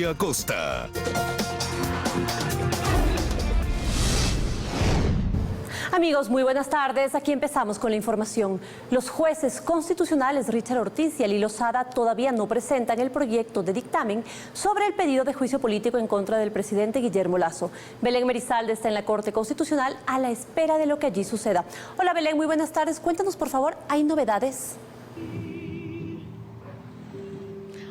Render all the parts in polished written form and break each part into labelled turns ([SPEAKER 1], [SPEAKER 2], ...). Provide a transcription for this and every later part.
[SPEAKER 1] Acosta.
[SPEAKER 2] Amigos, muy buenas tardes. Aquí empezamos con la información. Los jueces constitucionales Richard Ortiz y Ali Lozada todavía no presentan el proyecto de dictamen sobre el pedido de juicio político en contra del presidente Guillermo Lasso. Belén Merizalde está en la Corte Constitucional a la espera de lo que allí suceda. Hola Belén, muy buenas tardes. Cuéntanos por favor, ¿hay novedades?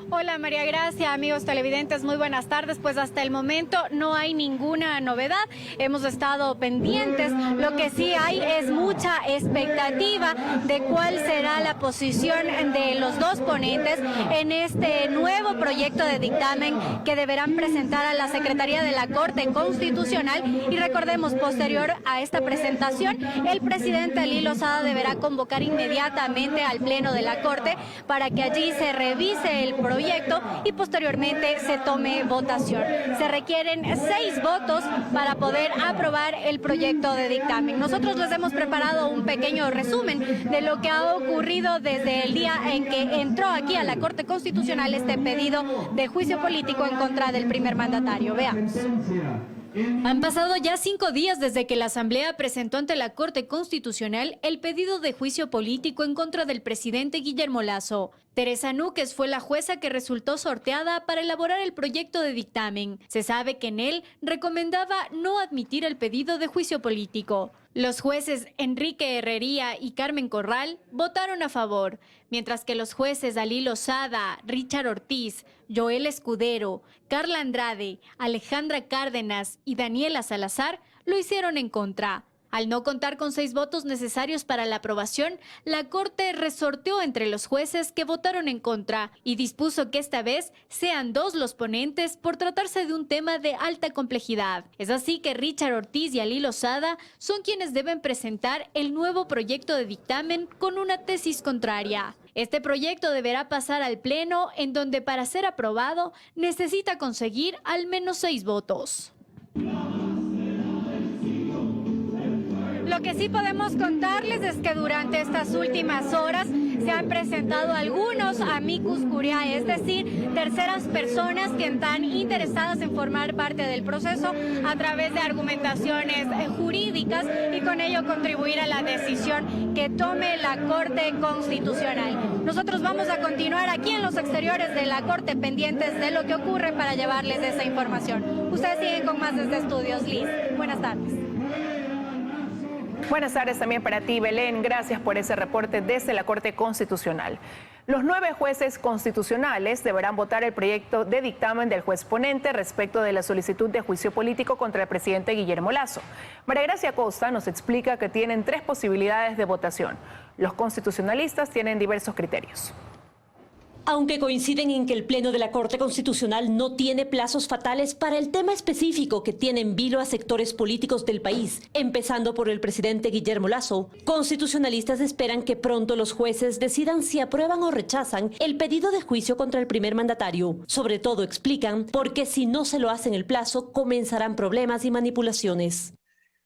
[SPEAKER 3] Hola María Gracia, amigos televidentes, muy buenas tardes. Pues hasta el momento no hay ninguna novedad, hemos estado pendientes. Lo que sí hay es mucha expectativa de cuál será la posición de los dos ponentes en este nuevo proyecto de dictamen que deberán presentar a la Secretaría de la Corte Constitucional. Y recordemos, posterior a esta presentación, el presidente Ali Lozada deberá convocar inmediatamente al Pleno de la Corte para que allí se revise el proyecto y posteriormente se tome votación. Se requieren 6 votos para poder aprobar el proyecto de dictamen. Nosotros les hemos preparado un pequeño resumen de lo que ha ocurrido desde el día en que entró aquí a la Corte Constitucional este pedido de juicio político en contra del primer mandatario. Veamos. Han pasado ya 5 días desde que la Asamblea presentó ante la Corte Constitucional el pedido de juicio político en contra del presidente Guillermo Lasso. Teresa Núquez fue la jueza que resultó sorteada para elaborar el proyecto de dictamen. Se sabe que en él recomendaba no admitir el pedido de juicio político. Los jueces Enrique Herrería y Carmen Corral votaron a favor, mientras que los jueces Ali Lozada, Richard Ortiz, Joel Escudero, Carla Andrade, Alejandra Cárdenas y Daniela Salazar lo hicieron en contra. Al no contar con 6 votos necesarios para la aprobación, la Corte resorteó entre los jueces que votaron en contra y dispuso que esta vez sean 2 los ponentes por tratarse de un tema de alta complejidad. Es así que Richard Ortiz y Ali Lozada son quienes deben presentar el nuevo proyecto de dictamen con una tesis contraria. Este proyecto deberá pasar al Pleno, en donde para ser aprobado necesita conseguir al menos 6 votos. Lo que sí podemos contarles es que durante estas últimas horas se han presentado algunos amicus curiae, es decir, terceras personas que están interesadas en formar parte del proceso a través de argumentaciones jurídicas y con ello contribuir a la decisión que tome la Corte Constitucional. Nosotros vamos a continuar aquí en los exteriores de la Corte pendientes de lo que ocurre para llevarles esa información. Ustedes siguen con más desde Estudios Liz. Buenas tardes.
[SPEAKER 4] Buenas tardes también para ti, Belén. Gracias por ese reporte desde la Corte Constitucional. Los 9 jueces constitucionales deberán votar el proyecto de dictamen del juez ponente respecto de la solicitud de juicio político contra el presidente Guillermo Lasso. María Gracia Acosta nos explica que tienen 3 posibilidades de votación. Los constitucionalistas tienen diversos criterios.
[SPEAKER 2] Aunque coinciden en que el Pleno de la Corte Constitucional no tiene plazos fatales para el tema específico que tiene en vilo a sectores políticos del país, empezando por el presidente Guillermo Lasso, constitucionalistas esperan que pronto los jueces decidan si aprueban o rechazan el pedido de juicio contra el primer mandatario. Sobre todo explican porque si no se lo hacen el plazo, comenzarán problemas y manipulaciones.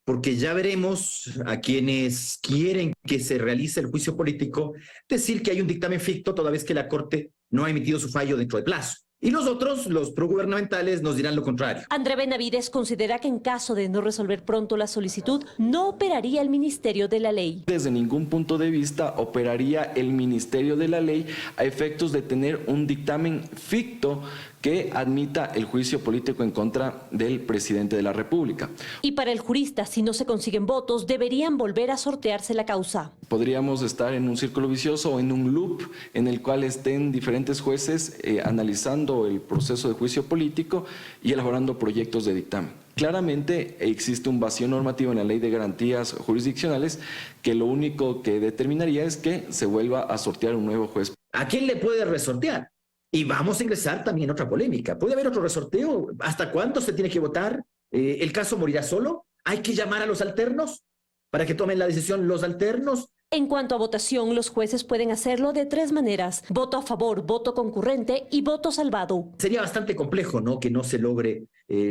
[SPEAKER 5] Porque ya veremos a quienes quieren que se realice el juicio político decir que hay un dictamen ficto toda vez que la Corte no ha emitido su fallo dentro de plazo. Y los otros, los progubernamentales, nos dirán lo contrario.
[SPEAKER 2] André Benavides considera que en caso de no resolver pronto la solicitud, no operaría el Ministerio de la Ley.
[SPEAKER 6] Desde ningún punto de vista operaría el Ministerio de la Ley a efectos de tener un dictamen ficto que admita el juicio político en contra del presidente de la República.
[SPEAKER 2] Y para el jurista, si no se consiguen votos, deberían volver a sortearse la causa.
[SPEAKER 6] Podríamos estar en un círculo vicioso o en un loop en el cual estén diferentes jueces analizando el proceso de juicio político y elaborando proyectos de dictamen. Claramente existe un vacío normativo en la Ley de Garantías Jurisdiccionales que lo único que determinaría es que se vuelva a sortear un nuevo juez.
[SPEAKER 5] ¿A quién le puede resortear? Y vamos a ingresar también a otra polémica. ¿Puede haber otro resorteo? ¿Hasta cuándo se tiene que votar? ¿El caso morirá solo? ¿Hay que llamar a los alternos para que tomen la decisión los alternos?
[SPEAKER 2] En cuanto a votación, los jueces pueden hacerlo de 3 maneras: voto a favor, voto concurrente y voto salvado.
[SPEAKER 5] Sería bastante complejo, ¿no?, que no se logre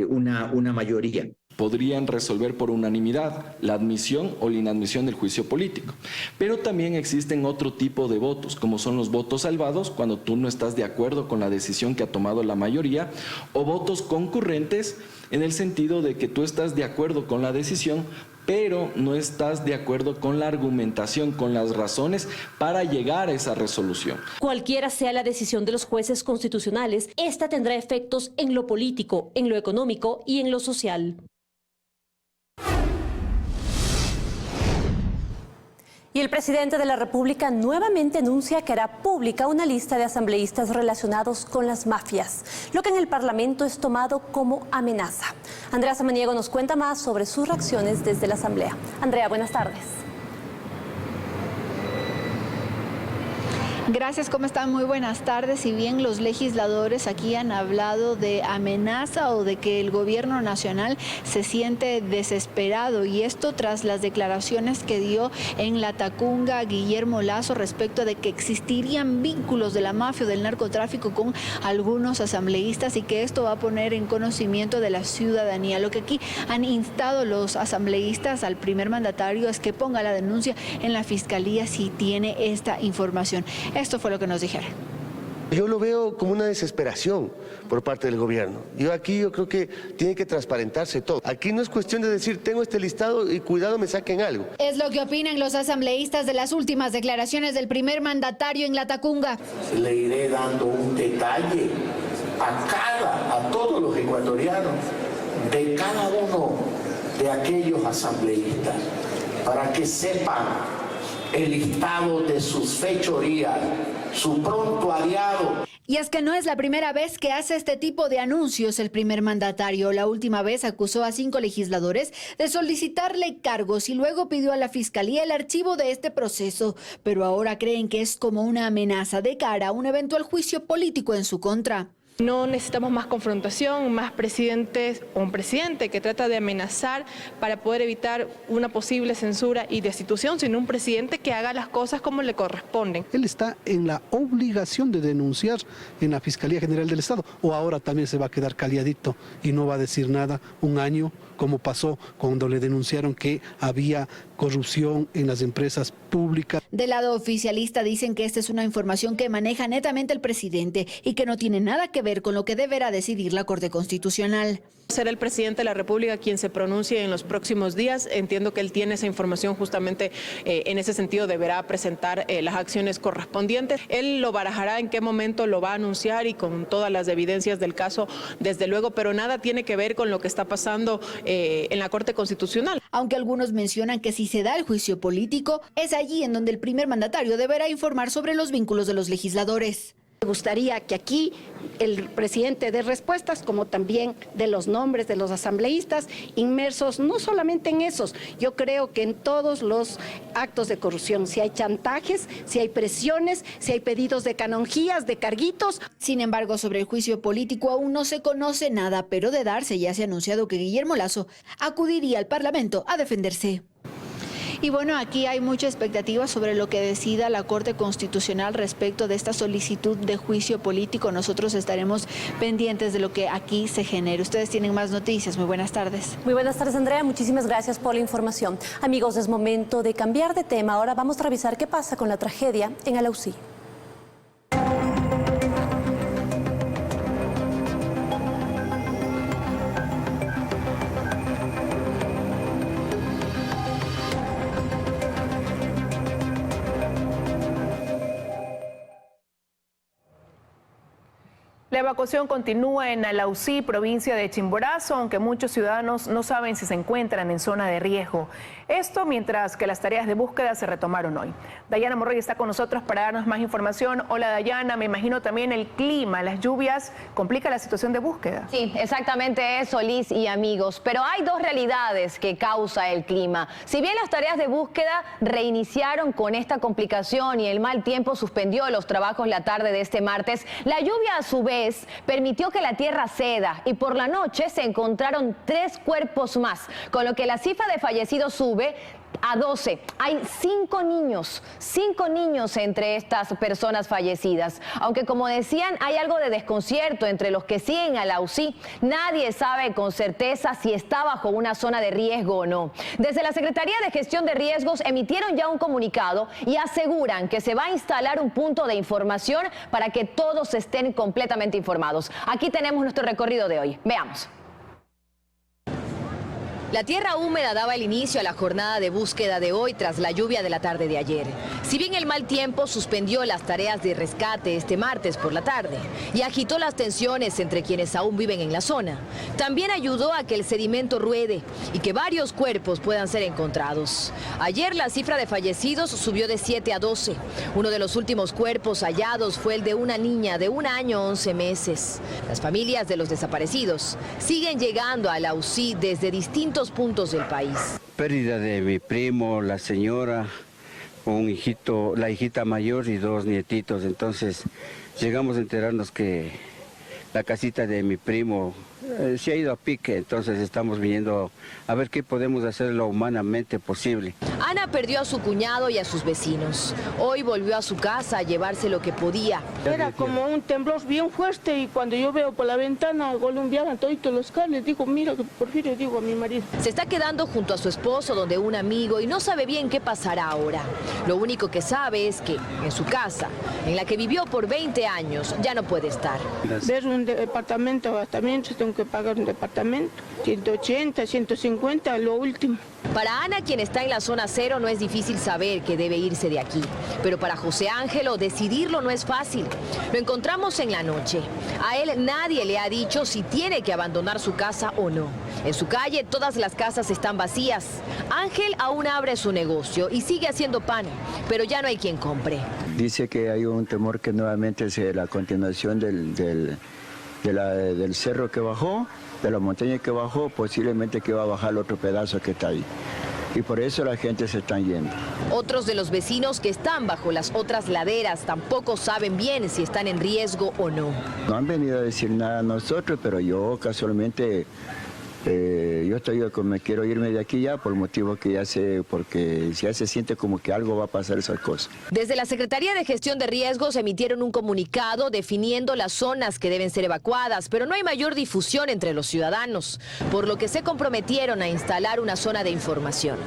[SPEAKER 5] una mayoría.
[SPEAKER 6] podrían resolver por unanimidad la admisión o la inadmisión del juicio político. Pero también existen otro tipo de votos, como son los votos salvados, cuando tú no estás de acuerdo con la decisión que ha tomado la mayoría, o votos concurrentes, en el sentido de que tú estás de acuerdo con la decisión, pero no estás de acuerdo con la argumentación, con las razones para llegar a esa resolución.
[SPEAKER 2] Cualquiera sea la decisión de los jueces constitucionales, esta tendrá efectos en lo político, en lo económico y en lo social. Y el presidente de la República nuevamente anuncia que hará pública una lista de asambleístas relacionados con las mafias, lo que en el Parlamento es tomado como amenaza. Andrea Samaniego nos cuenta más sobre sus reacciones desde la Asamblea. Andrea, buenas tardes.
[SPEAKER 1] Gracias, ¿cómo están? Muy buenas tardes. Si bien los legisladores aquí han hablado de amenaza o de que el gobierno nacional se siente desesperado, y esto tras las declaraciones que dio en Latacunga Guillermo Lasso respecto de que existirían vínculos de la mafia o del narcotráfico con algunos asambleístas y que esto va a poner en conocimiento de la ciudadanía. Lo que aquí han instado los asambleístas al primer mandatario es que ponga la denuncia en la fiscalía si tiene esta información. Esto fue lo que nos dijeron.
[SPEAKER 7] Yo lo veo como una desesperación por parte del gobierno. Yo creo que tiene que transparentarse todo. Aquí no es cuestión de decir, tengo este listado y cuidado me saquen algo.
[SPEAKER 1] Es lo que opinan los asambleístas de las últimas declaraciones del primer mandatario en Latacunga.
[SPEAKER 8] Le iré dando un detalle a todos los ecuatorianos, de cada uno de aquellos asambleístas, para que sepan el listado de sus fechorías, su prontuariado.
[SPEAKER 1] Y es que no es la primera vez que hace este tipo de anuncios el primer mandatario. La última vez acusó a 5 legisladores de solicitarle cargos y luego pidió a la fiscalía el archivo de este proceso. Pero ahora creen que es como una amenaza de cara a un eventual juicio político en su contra.
[SPEAKER 9] No necesitamos más confrontación, más presidentes o un presidente que trata de amenazar para poder evitar una posible censura y destitución, sino un presidente que haga las cosas como le corresponden.
[SPEAKER 10] Él está en la obligación de denunciar en la Fiscalía General del Estado, o ahora también se va a quedar calladito y no va a decir nada un año, como pasó cuando le denunciaron que había corrupción en las empresas públicas.
[SPEAKER 1] Del lado oficialista dicen que esta es una información que maneja netamente el presidente y que no tiene nada que ver con lo que deberá decidir la Corte Constitucional.
[SPEAKER 9] Será el presidente de la República quien se pronuncie en los próximos días. Entiendo que él tiene esa información, justamente en ese sentido deberá presentar las acciones correspondientes. Él lo barajará en qué momento lo va a anunciar y con todas las evidencias del caso, desde luego, pero nada tiene que ver con lo que está pasando en la Corte Constitucional.
[SPEAKER 1] Aunque algunos mencionan que si se da el juicio político, es allí en donde el primer mandatario deberá informar sobre los vínculos de los legisladores.
[SPEAKER 11] Me gustaría que aquí el presidente dé respuestas, como también de los nombres de los asambleístas inmersos, no solamente en esos, yo creo que en todos los actos de corrupción, si hay chantajes, si hay presiones, si hay pedidos de canonjías, de carguitos.
[SPEAKER 1] Sin embargo, sobre el juicio político aún no se conoce nada, pero de darse ya se ha anunciado que Guillermo Lasso acudiría al Parlamento a defenderse. Y bueno, aquí hay mucha expectativa sobre lo que decida la Corte Constitucional respecto de esta solicitud de juicio político. Nosotros estaremos pendientes de lo que aquí se genere. Ustedes tienen más noticias. Muy buenas tardes.
[SPEAKER 2] Muy buenas tardes, Andrea. Muchísimas gracias por la información. Amigos, es momento de cambiar de tema. Ahora vamos a revisar qué pasa con la tragedia en Alausí.
[SPEAKER 4] La evacuación continúa en Alausí, provincia de Chimborazo, aunque muchos ciudadanos no saben si se encuentran en zona de riesgo. Esto mientras que las tareas de búsqueda se retomaron hoy. Dayana Morroy está con nosotros para darnos más información. Hola Dayana, me imagino también el clima, las lluvias, complica la situación de búsqueda.
[SPEAKER 12] Sí, exactamente eso, Liz y amigos. Pero hay dos realidades que causa el clima. Si bien las tareas de búsqueda reiniciaron con esta complicación y el mal tiempo suspendió los trabajos la tarde de este martes, la lluvia a su vez permitió que la tierra ceda y por la noche se encontraron 3 cuerpos más, con lo que la cifra de fallecidos sube a 12. Hay 5 niños entre estas personas fallecidas. Aunque, como decían, hay algo de desconcierto entre los que siguen a la UCI. Nadie sabe con certeza si está bajo una zona de riesgo o no. Desde la Secretaría de Gestión de Riesgos emitieron ya un comunicado y aseguran que se va a instalar un punto de información para que todos estén completamente informados. Aquí tenemos nuestro recorrido de hoy. Veamos. La tierra húmeda daba el inicio a la jornada de búsqueda de hoy tras la lluvia de la tarde de ayer. Si bien el mal tiempo suspendió las tareas de rescate este martes por la tarde y agitó las tensiones entre quienes aún viven en la zona, también ayudó a que el sedimento ruede y que varios cuerpos puedan ser encontrados. Ayer la cifra de fallecidos subió de 7 a 12. Uno de los últimos cuerpos hallados fue el de una niña de 1 año 11 meses. Las familias de los desaparecidos siguen llegando a la UCI desde distintos puntos del país.
[SPEAKER 13] Pérdida de mi primo, la señora, un hijito, la hijita mayor y 2 nietitos. Entonces llegamos a enterarnos que la casita de mi primo se ha ido a pique, entonces estamos viniendo a ver qué podemos hacer lo humanamente posible.
[SPEAKER 12] Ana perdió a su cuñado y a sus vecinos. Hoy volvió a su casa a llevarse lo que podía.
[SPEAKER 14] Era como un temblor bien fuerte y cuando yo veo por la ventana columpiaban todos los cables, digo, mira, que Porfirio, digo a mi marido.
[SPEAKER 12] Se está quedando junto a su esposo donde un amigo y no sabe bien qué pasará ahora. Lo único que sabe es que en su casa, en la que vivió por 20 años, ya no puede estar.
[SPEAKER 14] Ver un departamento, también tengo que pagar un departamento, 180, 150, lo último.
[SPEAKER 12] Para Ana, quien está en la zona cero, no es difícil saber que debe irse de aquí. Pero para José Ángelo, decidirlo no es fácil. Lo encontramos en la noche. A él nadie le ha dicho si tiene que abandonar su casa o no. En su calle todas las casas están vacías. Ángel aún abre su negocio y sigue haciendo pan, pero ya no hay quien compre.
[SPEAKER 15] Dice que hay un temor que nuevamente sea la continuación del cerro que bajó, de la montaña que bajó, posiblemente que va a bajar el otro pedazo que está ahí. Y por eso la gente se está yendo.
[SPEAKER 12] Otros de los vecinos que están bajo las otras laderas tampoco saben bien si están en riesgo o no.
[SPEAKER 15] No han venido a decir nada a nosotros, pero yo casualmente, me quiero irme de aquí ya por motivo que ya sé, porque ya se siente como que algo va a pasar esas cosas.
[SPEAKER 12] Desde la Secretaría de Gestión de Riesgos emitieron un comunicado definiendo las zonas que deben ser evacuadas, pero no hay mayor difusión entre los ciudadanos, por lo que se comprometieron a instalar una zona de información.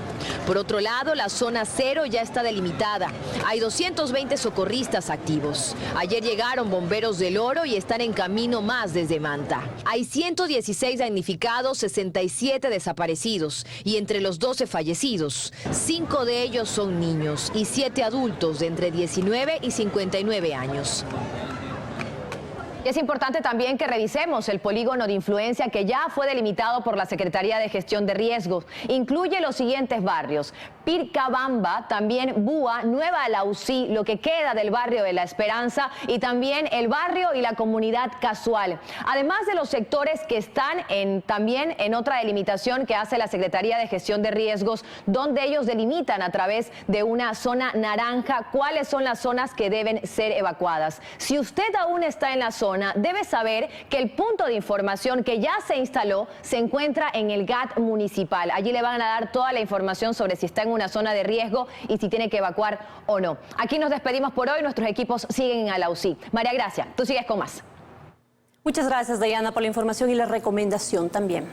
[SPEAKER 12] Por otro lado, la zona cero ya está delimitada. Hay 220 socorristas activos. Ayer llegaron bomberos del Oro y están en camino más desde Manta. Hay 116 damnificados, 67 desaparecidos y entre los 12 fallecidos, 5 de ellos son niños y 7 adultos de entre 19 y 59 años. Y es importante también que revisemos el polígono de influencia que ya fue delimitado por la Secretaría de Gestión de Riesgos. Incluye los siguientes barrios: Pircabamba, también Búa, Nueva Alausí, lo que queda del barrio de La Esperanza y también el barrio y la comunidad Casual. Además de los sectores que están también en otra delimitación que hace la Secretaría de Gestión de Riesgos, donde ellos delimitan a través de una zona naranja cuáles son las zonas que deben ser evacuadas. Si usted aún está en la zona, debe saber que el punto de información que ya se instaló se encuentra en el GAT municipal. Allí le van a dar toda la información sobre si está en una zona de riesgo y si tiene que evacuar o no. Aquí nos despedimos por hoy. Nuestros equipos siguen en Alausí. María Gracia, tú sigues con más.
[SPEAKER 2] Muchas gracias, Diana, por la información y la recomendación también.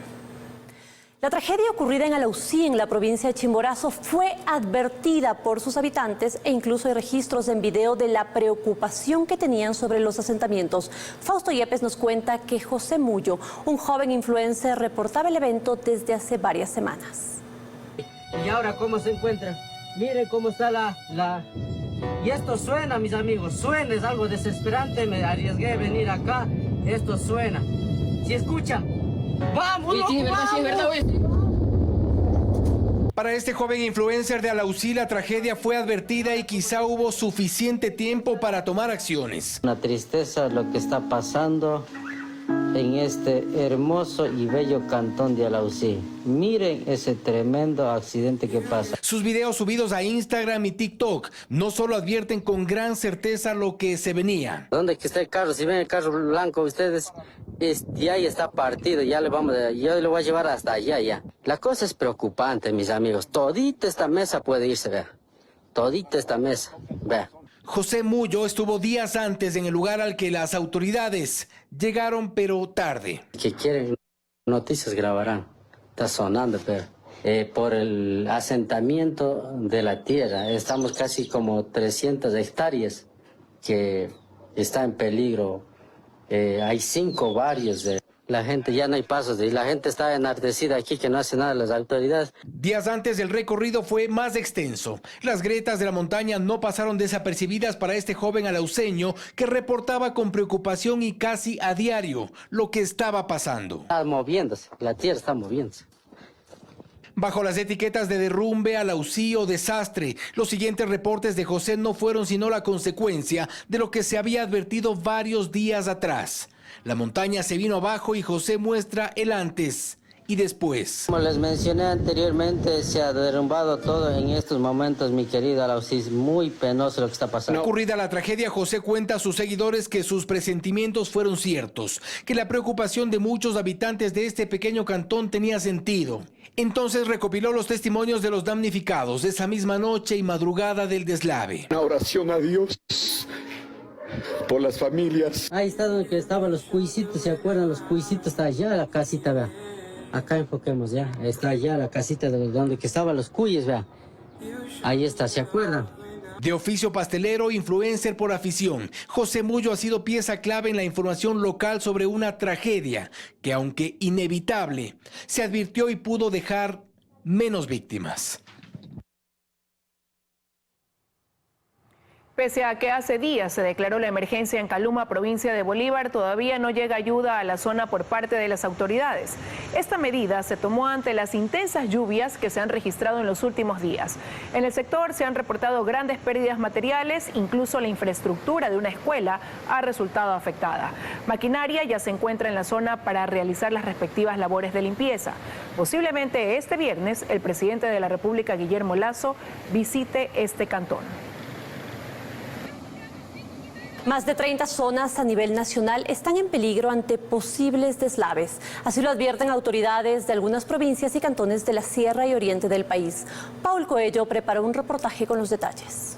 [SPEAKER 2] La tragedia ocurrida en Alausí, en la provincia de Chimborazo, fue advertida por sus habitantes e incluso hay registros en video de la preocupación que tenían sobre los asentamientos. Fausto Yepes nos cuenta que José Mullo, un joven influencer, reportaba el evento desde hace varias semanas.
[SPEAKER 16] ¿Y ahora cómo se encuentra? Miren cómo está Y esto suena, mis amigos, suena, es algo desesperante, me arriesgué a venir acá, esto suena. ¿Sí escucha? ¡Vamos, loco, vamos!
[SPEAKER 17] Para este joven influencer de Alausí, la tragedia fue advertida y quizá hubo suficiente tiempo para tomar acciones.
[SPEAKER 16] Una tristeza lo que está pasando en este hermoso y bello cantón de Alausí. Miren ese tremendo accidente que pasa.
[SPEAKER 17] Sus videos subidos a Instagram y TikTok no solo advierten con gran certeza lo que se venía.
[SPEAKER 16] ¿Dónde está el carro? Si ven el carro blanco ustedes, ya está partido, yo le voy a llevar hasta allá ya. La cosa es preocupante, mis amigos. Todita esta mesa puede irse, vea. Todita esta mesa, vea.
[SPEAKER 17] José Mullo estuvo días antes en el lugar al que las autoridades llegaron, pero tarde.
[SPEAKER 16] Que quieren noticias grabarán. Está sonando, pero por el asentamiento de la tierra. Estamos casi como 300 hectáreas que está en peligro. Hay 5 barrios de... La gente ya no hay pasos y la gente está enardecida aquí que no hace nada las autoridades.
[SPEAKER 17] Días antes el recorrido fue más extenso. Las grietas de la montaña no pasaron desapercibidas para este joven alauceño que reportaba con preocupación y casi a diario lo que estaba pasando.
[SPEAKER 16] Está moviéndose, la tierra está moviéndose.
[SPEAKER 17] Bajo las etiquetas de derrumbe, alausí o desastre, los siguientes reportes de José no fueron sino la consecuencia de lo que se había advertido varios días atrás. La montaña se vino abajo y José muestra el antes y después.
[SPEAKER 16] Como les mencioné anteriormente, se ha derrumbado todo en estos momentos, mi querido Alausí. Es muy penoso lo que está pasando.
[SPEAKER 17] Ocurrida la tragedia, José cuenta a sus seguidores que sus presentimientos fueron ciertos, que la preocupación de muchos habitantes de este pequeño cantón tenía sentido. Entonces recopiló los testimonios de los damnificados de esa misma noche y madrugada del deslave.
[SPEAKER 18] Una oración a Dios por las familias.
[SPEAKER 16] Ahí está donde estaban los cuisitos, ¿se acuerdan? Los cuisitos, está allá la casita, vea. Acá enfoquemos ya, está allá la casita de donde que estaban los cuyes, vea. Ahí está, ¿se acuerdan?
[SPEAKER 17] De oficio pastelero, influencer por afición, José Mullo ha sido pieza clave en la información local sobre una tragedia que, aunque inevitable, se advirtió y pudo dejar menos víctimas.
[SPEAKER 4] Pese a que hace días se declaró la emergencia en Caluma, provincia de Bolívar, todavía no llega ayuda a la zona por parte de las autoridades. Esta medida se tomó ante las intensas lluvias que se han registrado en los últimos días. En el sector se han reportado grandes pérdidas materiales, incluso la infraestructura de una escuela ha resultado afectada. Maquinaria ya se encuentra en la zona para realizar las respectivas labores de limpieza. Posiblemente este viernes el presidente de la República, Guillermo Lasso, visite este cantón.
[SPEAKER 2] Más de 30 zonas a nivel nacional están en peligro ante posibles deslaves. Así lo advierten autoridades de algunas provincias y cantones de la Sierra y Oriente del país. Paul Coello preparó un reportaje con los detalles.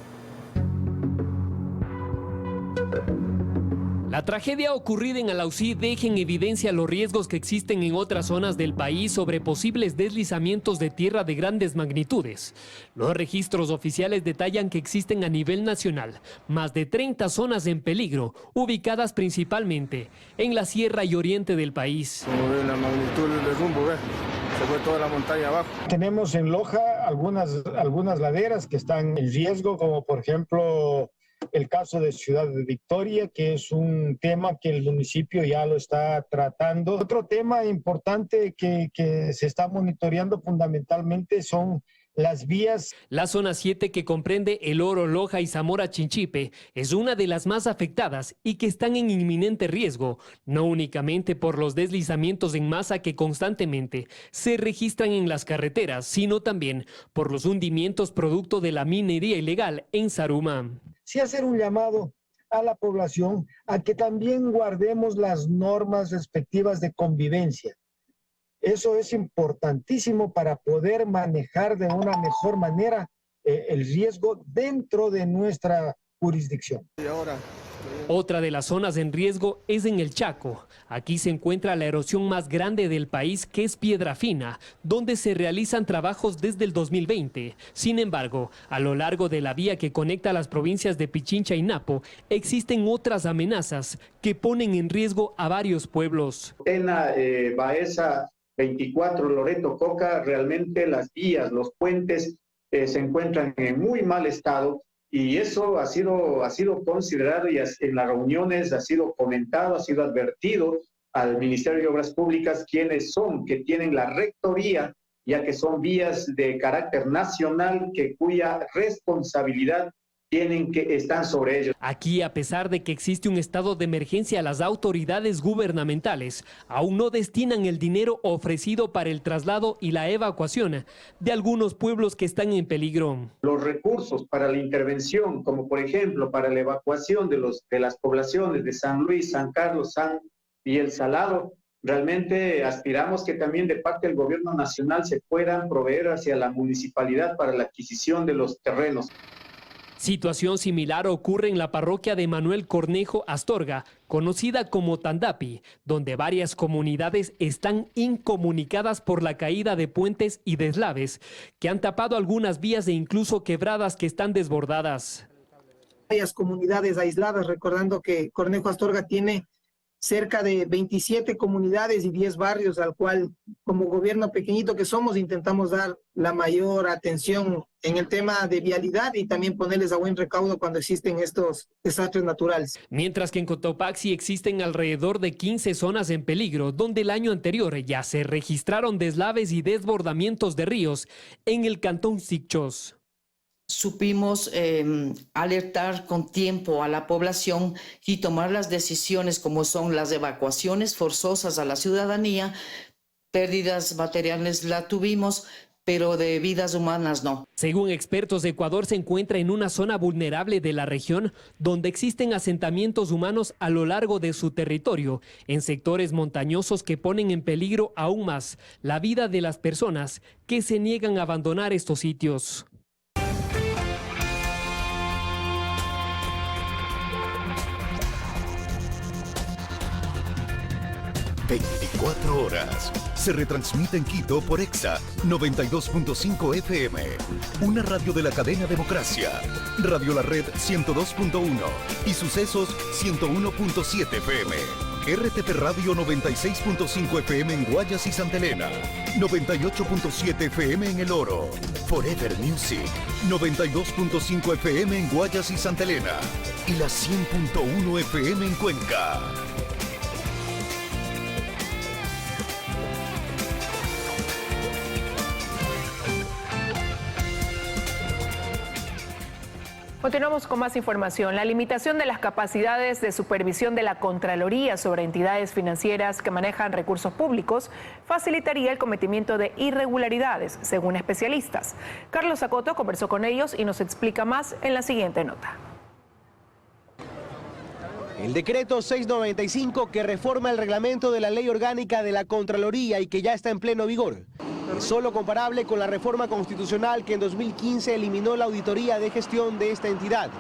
[SPEAKER 19] La tragedia ocurrida en Alausí deja en evidencia los riesgos que existen en otras zonas del país sobre posibles deslizamientos de tierra de grandes magnitudes. Los registros oficiales detallan que existen a nivel nacional más de 30 zonas en peligro, ubicadas principalmente en la Sierra y Oriente del país.
[SPEAKER 20] Como ven la magnitud del derrumbo, se fue toda la montaña abajo. Tenemos en Loja algunas laderas que están en riesgo, como por ejemplo el caso de Ciudad de Victoria, que es un tema que el municipio ya lo está tratando. Otro tema importante que se está monitoreando fundamentalmente son las vías.
[SPEAKER 19] La zona 7, que comprende El Oro, Loja y Zamora Chinchipe, es una de las más afectadas y que están en inminente riesgo, no únicamente por los deslizamientos en masa que constantemente se registran en las carreteras, sino también por los hundimientos producto de la minería ilegal en Zaruma.
[SPEAKER 20] Sí, hacer un llamado a la población a que también guardemos las normas respectivas de convivencia. Eso es importantísimo para poder manejar de una mejor manera el riesgo dentro de nuestra jurisdicción.
[SPEAKER 19] Otra de las zonas en riesgo es en el Chaco. Aquí se encuentra la erosión más grande del país, que es Piedra Fina, donde se realizan trabajos desde el 2020. Sin embargo, a lo largo de la vía que conecta las provincias de Pichincha y Napo, existen otras amenazas que ponen en riesgo a varios pueblos.
[SPEAKER 21] Tena, Baeza, 24, Loreto, Coca, realmente las vías, los puentes se encuentran en muy mal estado. Y eso ha sido considerado y en las reuniones ha sido comentado, ha sido advertido al Ministerio de Obras Públicas quiénes son, que tienen la rectoría, ya que son vías de carácter nacional cuya responsabilidad están sobre ellos.
[SPEAKER 19] Aquí, a pesar de que existe un estado de emergencia, las autoridades gubernamentales aún no destinan el dinero ofrecido para el traslado y la evacuación de algunos pueblos que están en peligro.
[SPEAKER 21] Los recursos para la intervención, como por ejemplo para la evacuación de las poblaciones de San Luis, San Carlos, y El Salado, realmente aspiramos que también de parte del gobierno nacional se puedan proveer hacia la municipalidad para la adquisición de los terrenos.
[SPEAKER 19] Situación similar ocurre en la parroquia de Manuel Cornejo Astorga, conocida como Tandapi, donde varias comunidades están incomunicadas por la caída de puentes y deslaves que han tapado algunas vías e incluso quebradas que están desbordadas.
[SPEAKER 3] Varias comunidades aisladas, recordando que Cornejo Astorga tiene cerca de 27 comunidades y 10 barrios, al cual como gobierno pequeñito que somos intentamos dar la mayor atención en el tema de vialidad y también ponerles a buen recaudo cuando existen estos desastres naturales.
[SPEAKER 19] Mientras que en Cotopaxi existen alrededor de 15 zonas en peligro, donde el año anterior ya se registraron deslaves y desbordamientos de ríos en el cantón Sichos.
[SPEAKER 22] Supimos alertar con tiempo a la población y tomar las decisiones como son las evacuaciones forzosas a la ciudadanía. Pérdidas materiales la tuvimos, pero de vidas humanas no.
[SPEAKER 19] Según expertos, Ecuador se encuentra en una zona vulnerable de la región donde existen asentamientos humanos a lo largo de su territorio, en sectores montañosos que ponen en peligro aún más la vida de las personas que se niegan a abandonar estos sitios.
[SPEAKER 23] ...24 horas... Se retransmite en Quito por EXA 92.5 FM. Una radio de la cadena Democracia. Radio La Red 102.1 y Sucesos 101.7 FM. RTP Radio 96.5 FM en Guayas y Santa Elena. 98.7 FM en El Oro. Forever Music 92.5 FM en Guayas y Santa Elena. Y la 100.1 FM en Cuenca.
[SPEAKER 4] Continuamos con más información. La limitación de las capacidades de supervisión de la Contraloría sobre entidades financieras que manejan recursos públicos facilitaría el cometimiento de irregularidades, según especialistas. Carlos Acoto conversó con ellos y nos explica más en la siguiente nota.
[SPEAKER 24] El decreto 695 que reforma el reglamento de la Ley Orgánica de la Contraloría y que ya está en pleno vigor. Es solo comparable con la reforma constitucional que en 2015 eliminó la auditoría de gestión de esta entidad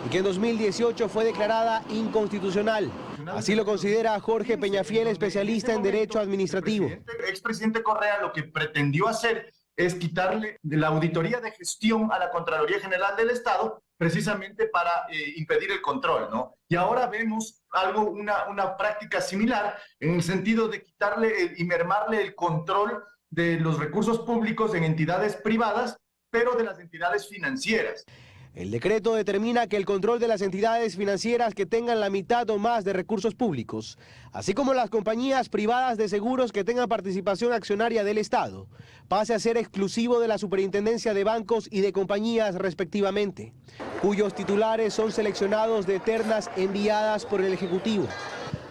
[SPEAKER 24] y que en 2018 fue declarada inconstitucional. Así lo considera Jorge Peñafiel, especialista en Derecho Administrativo.
[SPEAKER 25] El expresidente Correa lo que pretendió hacer es quitarle de la auditoría de gestión a la Contraloría General del Estado precisamente para impedir el control, ¿no? Y ahora vemos una práctica similar en el sentido de quitarle y mermarle el control de los recursos públicos en entidades privadas, pero de las entidades financieras.
[SPEAKER 24] El decreto determina que el control de las entidades financieras que tengan la mitad o más de recursos públicos, así como las compañías privadas de seguros que tengan participación accionaria del Estado, pase a ser exclusivo de la Superintendencia de Bancos y de Compañías respectivamente, cuyos titulares son seleccionados de ternas enviadas por el Ejecutivo.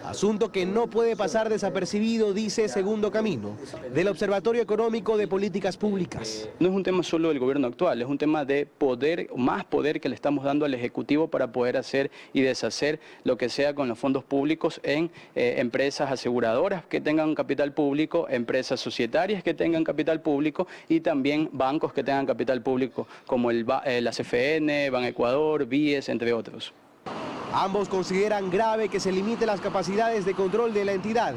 [SPEAKER 24] Asunto que no puede pasar desapercibido, dice Segundo Camino, del Observatorio Económico de Políticas Públicas.
[SPEAKER 26] No es un tema solo del gobierno actual, es un tema de poder, más poder que le estamos dando al Ejecutivo para poder hacer y deshacer lo que sea con los fondos públicos en empresas aseguradoras que tengan capital público, empresas societarias que tengan capital público y también bancos que tengan capital público como la CFN, Banecuador, BIES, entre otros.
[SPEAKER 24] Ambos consideran grave que se limite las capacidades de control de la entidad,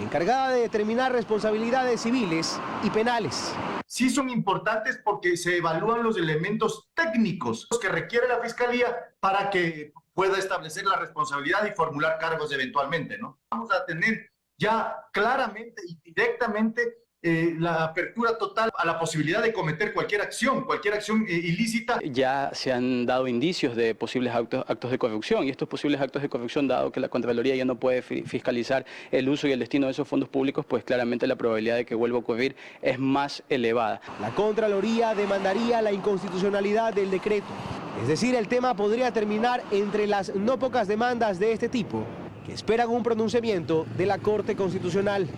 [SPEAKER 24] encargada de determinar responsabilidades civiles y penales.
[SPEAKER 25] Sí son importantes porque se evalúan los elementos técnicos que requiere la Fiscalía para que pueda establecer la responsabilidad y formular cargos eventualmente, ¿no? Vamos a tener ya claramente y directamente la apertura total a la posibilidad de cometer cualquier acción ilícita.
[SPEAKER 26] Ya se han dado indicios de posibles actos de corrupción y estos posibles actos de corrupción, dado que la Contraloría ya no puede fiscalizar el uso y el destino de esos fondos públicos, pues claramente la probabilidad de que vuelva a ocurrir es más elevada.
[SPEAKER 24] La Contraloría demandaría la inconstitucionalidad del decreto. Es decir, el tema podría terminar entre las no pocas demandas de este tipo que esperan un pronunciamiento de la Corte Constitucional.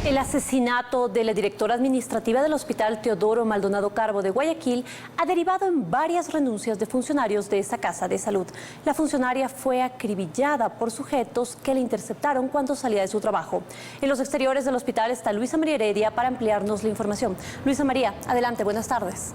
[SPEAKER 2] El asesinato de la directora administrativa del Hospital Teodoro Maldonado Carbo de Guayaquil ha derivado en varias renuncias de funcionarios de esta casa de salud. La funcionaria fue acribillada por sujetos que le interceptaron cuando salía de su trabajo. En los exteriores del hospital está Luisa María Heredia para ampliarnos la información. Luisa María, adelante, buenas tardes.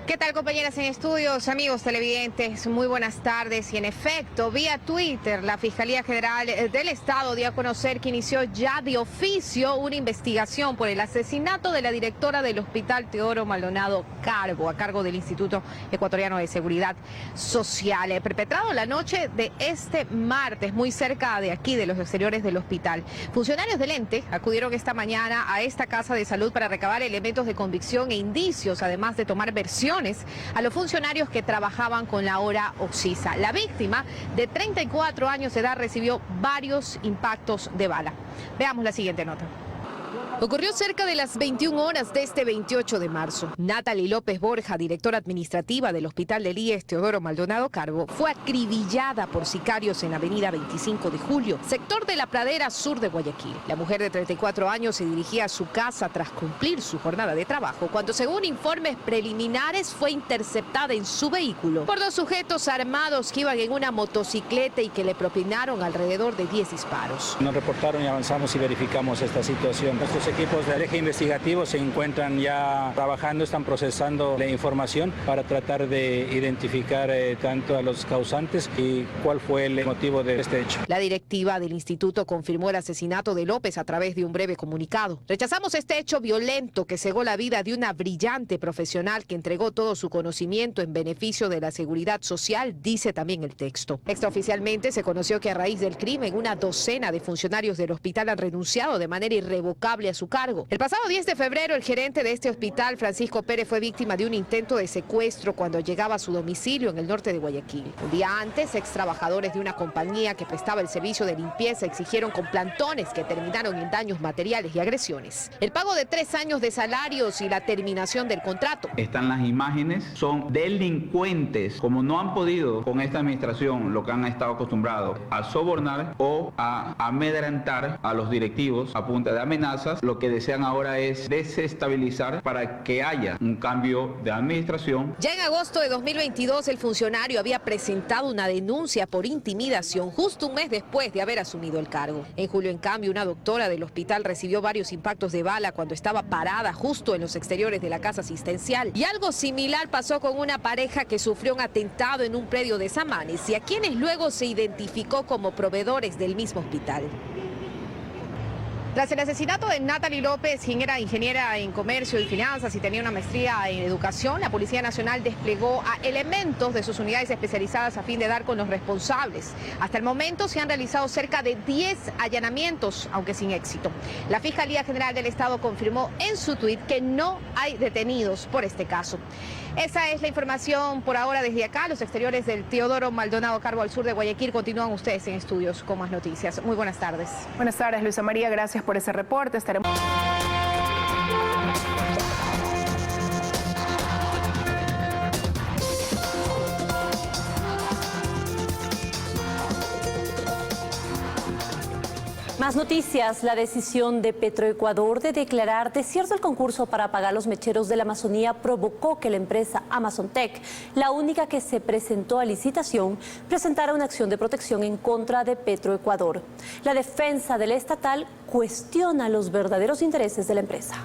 [SPEAKER 5] ¿Qué tal, compañeras en estudios, amigos televidentes? Muy buenas tardes. Y en efecto, vía Twitter, la Fiscalía General del Estado dio a conocer que inició ya de oficio una investigación por el asesinato de la directora del Hospital Teodoro Maldonado Carbo, a cargo del Instituto Ecuatoriano de Seguridad Social, perpetrado la noche de este martes, muy cerca de aquí, de los exteriores del hospital. Funcionarios del ente acudieron esta mañana a esta casa de salud para recabar elementos de convicción e indicios, además de tomar versiones a los funcionarios que trabajaban con la hora Oxisa. La víctima, de 34 años de edad, recibió varios impactos de bala. Veamos la siguiente nota. Ocurrió cerca de las 21 horas de este 28 de marzo. Natalie López Borja, directora administrativa del Hospital del IES Teodoro Maldonado Carbo, fue acribillada por sicarios en la avenida 25 de Julio, sector de la Pradera Sur de Guayaquil. La mujer de 34 años se dirigía a su casa tras cumplir su jornada de trabajo, cuando, según informes preliminares, fue interceptada en su vehículo por dos sujetos armados que iban en una motocicleta y que le propinaron alrededor de 10 disparos.
[SPEAKER 6] Nos reportaron y avanzamos y verificamos esta situación. Nuestros equipos del eje investigativo se encuentran ya trabajando, están procesando la información para tratar de identificar tanto a los causantes y cuál fue el motivo de este hecho.
[SPEAKER 5] La directiva del instituto confirmó el asesinato de López a través de un breve comunicado. Rechazamos este hecho violento que cegó la vida de una brillante profesional que entregó todo su conocimiento en beneficio de la seguridad social, dice también el texto. Extraoficialmente se conoció que a raíz del crimen una docena de funcionarios del hospital han renunciado de manera irrevocable a su cargo. El pasado 10 de febrero, el gerente de este hospital, Francisco Pérez, fue víctima de un intento de secuestro cuando llegaba a su domicilio en el norte de Guayaquil. Un día antes, ex trabajadores de una compañía que prestaba el servicio de limpieza exigieron con plantones que terminaron en daños materiales y agresiones. El pago de 3 años de salarios y la terminación del contrato.
[SPEAKER 7] Están las imágenes, son delincuentes, como no han podido con esta administración, lo que han estado acostumbrados a sobornar o a amedrentar a los directivos a punta de amenazas. Lo que desean ahora es desestabilizar para que haya un cambio de administración.
[SPEAKER 5] Ya en agosto de 2022, el funcionario había presentado una denuncia por intimidación justo un mes después de haber asumido el cargo. En julio, en cambio, una doctora del hospital recibió varios impactos de bala cuando estaba parada justo en los exteriores de la casa asistencial. Y algo similar pasó con una pareja que sufrió un atentado en un predio de Samanes y a quienes luego se identificó como proveedores del mismo hospital. Tras el asesinato de Natalie López, quien era ingeniera en comercio y finanzas y tenía una maestría en educación, la Policía Nacional desplegó a elementos de sus unidades especializadas a fin de dar con los responsables. Hasta el momento se han realizado cerca de 10 allanamientos, aunque sin éxito. La Fiscalía General del Estado confirmó en su tuit que no hay detenidos por este caso. Esa es la información por ahora desde acá, los exteriores del Teodoro Maldonado Carbo al sur de Guayaquil. Continúan ustedes en estudios con más noticias. Muy buenas tardes.
[SPEAKER 4] Buenas tardes, Luisa María. Gracias por ese reporte. Estaremos...
[SPEAKER 2] Más noticias. La decisión de Petroecuador de declarar desierto el concurso para apagar los mecheros de la Amazonía provocó que la empresa Amazontec, la única que se presentó a licitación, presentara una acción de protección en contra de Petroecuador. La defensa del estatal cuestiona los verdaderos intereses de la empresa.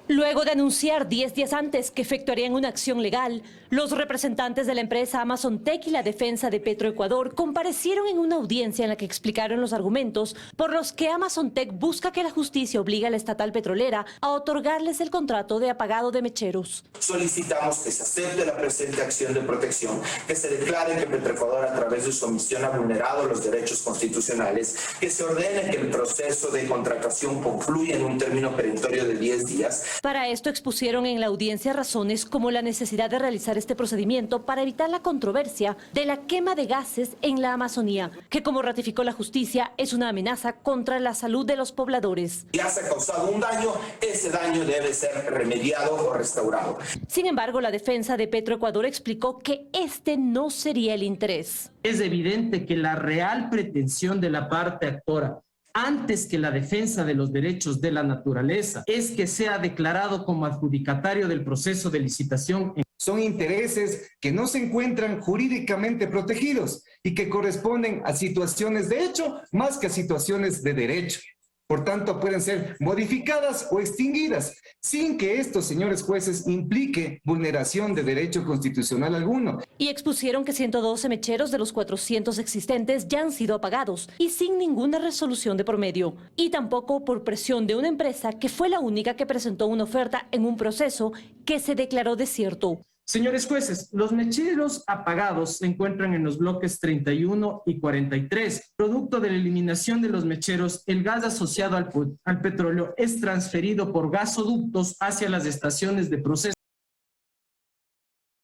[SPEAKER 2] Luego de anunciar 10 días antes que efectuarían una acción legal, los representantes de la empresa Amazontec y la defensa de Petroecuador comparecieron en una audiencia en la que explicaron los argumentos por los que Amazontec busca que la justicia obligue a la estatal petrolera a otorgarles el contrato de apagado de mecheros.
[SPEAKER 8] Solicitamos que se acepte la presente acción de protección, que se declare que Petroecuador a través de su omisión ha vulnerado los derechos constitucionales, que se ordene que el proceso de contratación concluya en un término perentorio de 10 días.
[SPEAKER 2] Para esto expusieron en la audiencia razones como la necesidad de realizar este procedimiento para evitar la controversia de la quema de gases en la Amazonía, que, como ratificó la justicia, es una amenaza contra la salud de los pobladores.
[SPEAKER 8] Ya se ha causado un daño, ese daño debe ser remediado o restaurado.
[SPEAKER 2] Sin embargo, la defensa de Petroecuador explicó que este no sería el interés.
[SPEAKER 9] Es evidente que la real pretensión de la parte actora
[SPEAKER 16] antes que la defensa de los derechos de la naturaleza, es que sea declarado como adjudicatario del proceso de licitación.
[SPEAKER 1] Son intereses que no se encuentran jurídicamente protegidos y que corresponden a situaciones de hecho más que a situaciones de derecho. Por tanto, pueden ser modificadas o extinguidas sin que esto, señores jueces, implique vulneración de derecho constitucional alguno.
[SPEAKER 2] Y expusieron que 112 mecheros de los 400 existentes ya han sido apagados y sin ninguna resolución de por medio. Y tampoco por presión de una empresa que fue la única que presentó una oferta en un proceso que se declaró desierto.
[SPEAKER 16] Señores jueces, los mecheros apagados se encuentran en los bloques 31 y 43. Producto de la eliminación de los mecheros, el gas asociado al petróleo es transferido por gasoductos hacia las estaciones de proceso